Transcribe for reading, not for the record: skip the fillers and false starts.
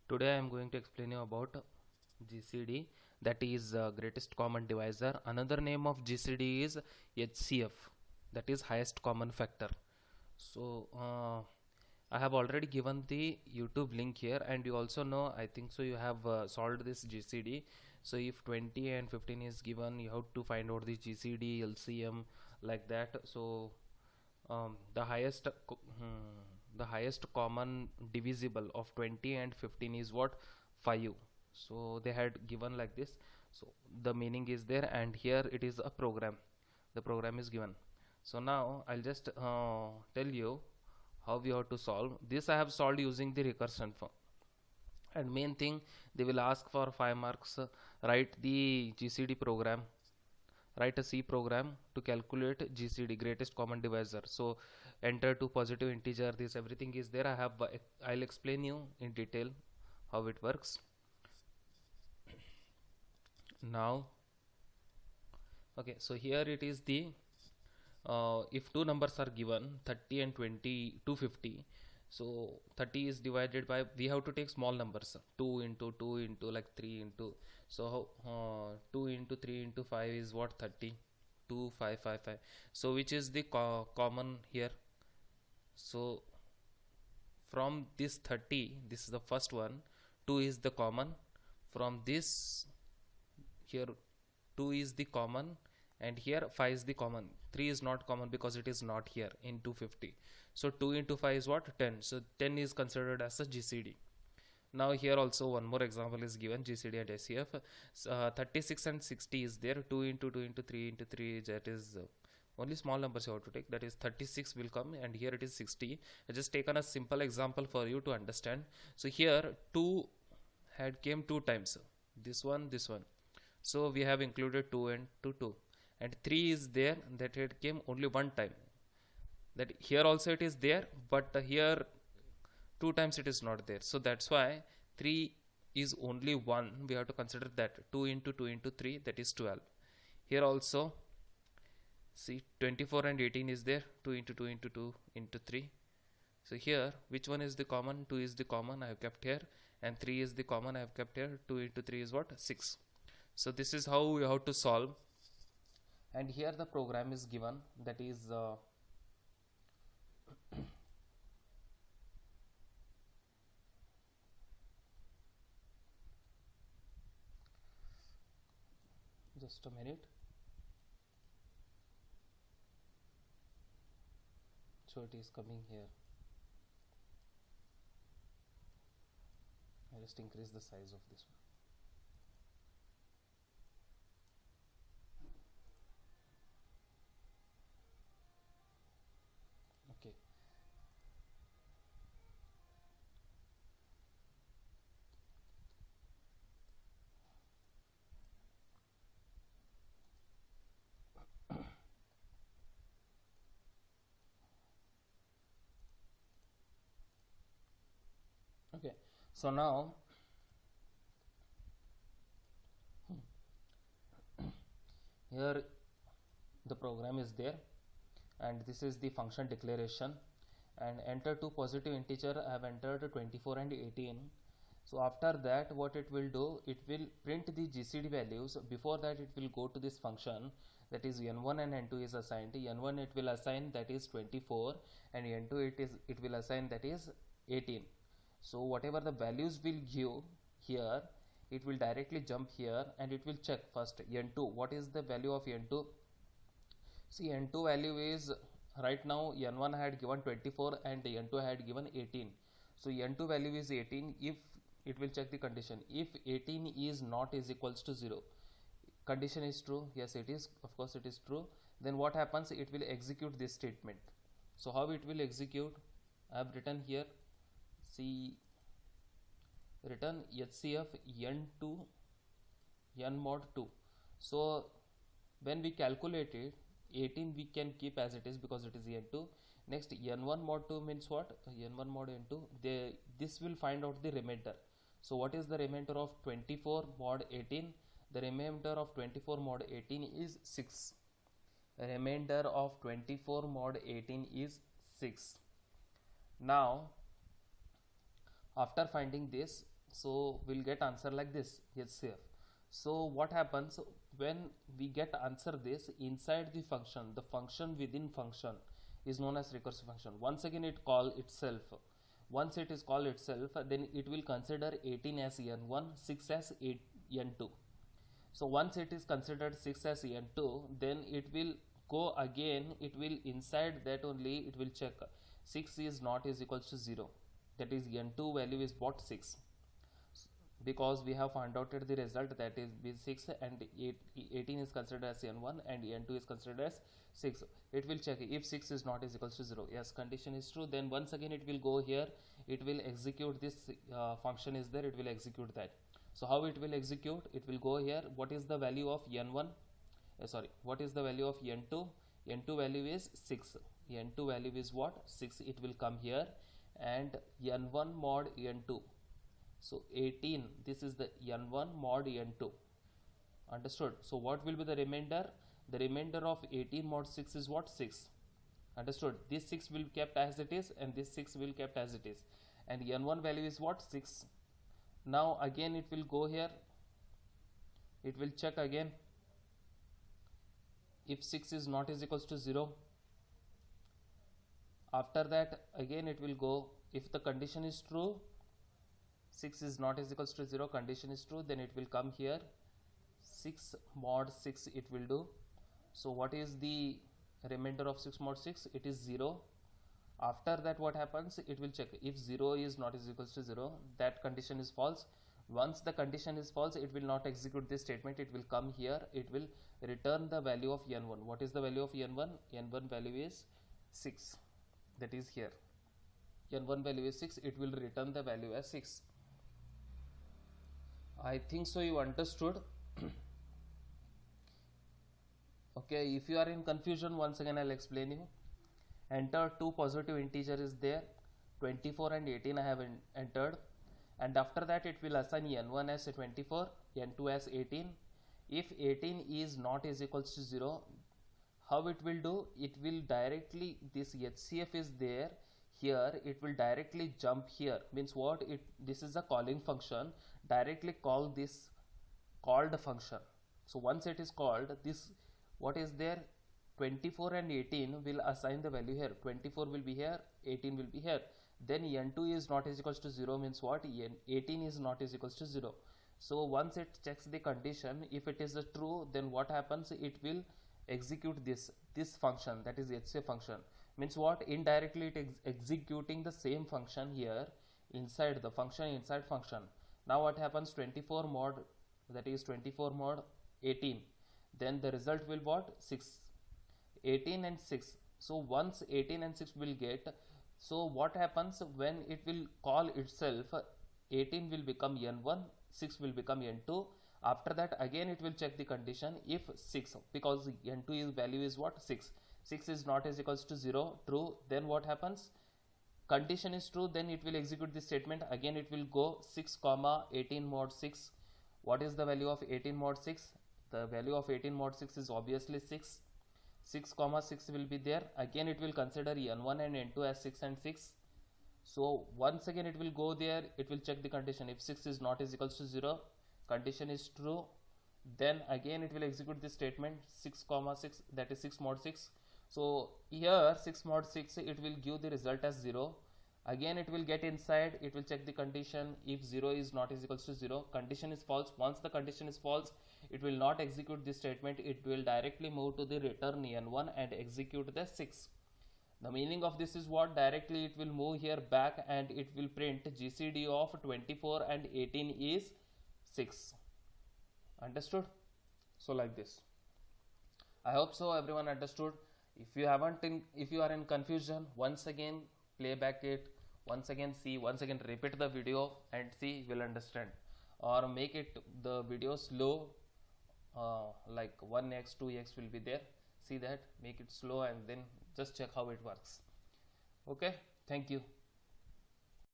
Today I am going to explain you about GCD, that is greatest common divisor. Another name of GCD is HCF, that is highest common factor. So I have already given the YouTube link here, and you also know, I think so, you have solved this GCD. So if 20 and 15 is given, you have to find out the GCD, LCM, like that. So the the highest common divisible of 20 and 15 is what? 5. So they had given like this. So the meaning is there, and here it is a program. The program is given. So now I'll just tell you how we have to solve this. I have solved using the recursion form, and main thing, they will ask for 5 marks. Write the GCD program, write a C program to calculate GCD, greatest common divisor. So enter two positive integer, this everything is there. I'll explain you in detail how it works now. Okay, so here it is the if two numbers are given, 30 and 20, 250. So 30 is divided by, we have to take small numbers, 2 into 2 into like 3 into, so 2 into 3 into 5 is what? 30. 2 5 5 5. So which is the common here? So from this 30, this is the first one, 2 is the common. From this, here 2 is the common, and here 5 is the common. 3 is not common because it is not here in 250. So 2 into 5 is what? 10. So 10 is considered as a GCD. Now here also one more example is given, GCD and SCF. 36 and 60 is there. 2 into 2 into 3 into 3, that is only small numbers you have to take, that is 36 will come, and here it is 60. I just taken a simple example for you to understand. So here 2 had came 2 times, this one, this one. So we have included 2 and 2, and 3 is there, that it came only one time. That here also it is there, but here 2 times it is not there. So that's why 3 is only 1. We have to consider that 2 into 2 into 3, that is 12. Here also see 24 and 18 is there, 2 into 2 into 2 into 3. So here which one is the common? 2 is the common, I have kept here, and 3 is the common, I have kept here. 2 into 3 is what? 6. So this is how we have to solve, and here the program is given, that is just a minute. So it is coming here. I just increase the size of this one. Okay. Okay, so now here the program is there, and this is the function declaration, and enter two positive integer. I have entered 24 and 18. So after that, what it will do, it will print the GCD values. Before that, it will go to this function, that is n1 and n2 is assigned. n1 it will assign, that is 24, and n2 it will assign, that is 18. So whatever the values will give here, it will directly jump here, and it will check first n2, what is the value of n2. See, n2 value is, right now n1 had given 24 and n2 had given 18. So n2 value is 18. If it will check the condition, if 18 is not is equals to 0, condition is true, yes it is, of course it is true, then what happens, it will execute this statement. So how it will execute, I have written here, see, written HCF n2 n mod 2. So when we calculate it, 18 we can keep as it is because it is n2. Next, n1 mod 2 means what? N1 mod n2, this will find out the remainder. So what is the remainder of 24 mod 18? The remainder of 24 mod 18 is 6. Remainder of 24 mod 18 is 6. Now after finding this, So we'll get answer like this, HCF. So what happens when we get answer this inside the function within function is known as recursive function. Once again it call itself. Once it is called itself, then it will consider 18 as n1, 6 as n2. So once it is considered 6 as n2, then it will go again, it will inside that only it will check 6 is not is equals to 0, that is n2 value is what, 6, because we have found out the result that is 6 and 18 is considered as n1 and n2 is considered as 6. It will check if 6 is not is equals to 0. Yes, condition is true. Then once again it will go here, it will execute this function is there, it will execute that. So how it will execute? It will go here. What is the value of n1? What is the value of n2? N2 value is 6. N2 value is what? 6. It will come here and n1 mod n2. So 18, this is the n1 mod n2. Understood? So what will be the remainder? The remainder of 18 mod 6 is what? 6. Understood? This 6 will be kept as it is and this 6 will be kept as it is. And n1 value is what? 6. Now again it will go here. It will check again. If 6 is not is equals to 0. After that again it will go. If the condition is true, 6 is not is equals to 0, condition is true, then it will come here. 6 mod 6 it will do. So what is the remainder of 6 mod 6? It is 0. After that what happens? It will check if 0 is not is equals to 0, that condition is false. Once the condition is false, it will not execute this statement. It will come here, it will return the value of n1. What is the value of n1? N1 value is 6, that is here. N1 value is 6, it will return the value as 6. I think so you understood. Okay, if you are in confusion, once again I'll explain you. Enter two positive integer is there, 24 and 18 I have entered, and after that it will assign n1 as 24, n2 as 18. If 18 is not is equals to 0, how it will do? It will directly, this HCF is there, here it will directly jump here. Means what? This is a calling function, directly call this called function. So once it is called, this what is there, 24 and 18 will assign the value here. 24 will be here, 18 will be here. Then n2 is not is equals to 0 means what? 18 is not is equals to 0. So once it checks the condition, if it is a true, then what happens? It will execute this function, that is HCF function. Means what? Indirectly it is executing the same function here inside the function, inside function. Now what happens? 24 mod, that is 24 mod 18, then the result will what? 6. 18 and 6. So once 18 and 6 will get, so what happens when it will call itself? 18 will become n1, 6 will become n2. After that again it will check the condition. If 6, because n2 value is what? 6. 6 is not is equals to 0, true, then what happens? Condition is true, then it will execute this statement. Again it will go 6 comma 18 mod 6. What is the value of 18 mod 6? The value of 18 mod 6 is obviously 6. 6 comma 6 will be there. Again it will consider n1 and n2 as 6 and 6. So once again it will go there, it will check the condition. If 6 is not is equals to 0, condition is true, then again it will execute this statement 6 comma 6, that is 6 mod 6. So here 6 mod 6 it will give the result as 0. Again it will get inside, it will check the condition. If 0 is not is equals to 0, condition is false. Once the condition is false, it will not execute this statement, it will directly move to the return n1 and execute the 6. The meaning of this is what? Directly it will move here back and it will print GCD of 24 and 18 is 6. Understood? So like this. I hope so everyone understood. If you haven't, if you are in confusion, once again play back it, once again see, once again repeat the video and see, you will understand. Or make it the video slow, like 1x 2x will be there. See that, make it slow and then just check how it works. Okay, thank you.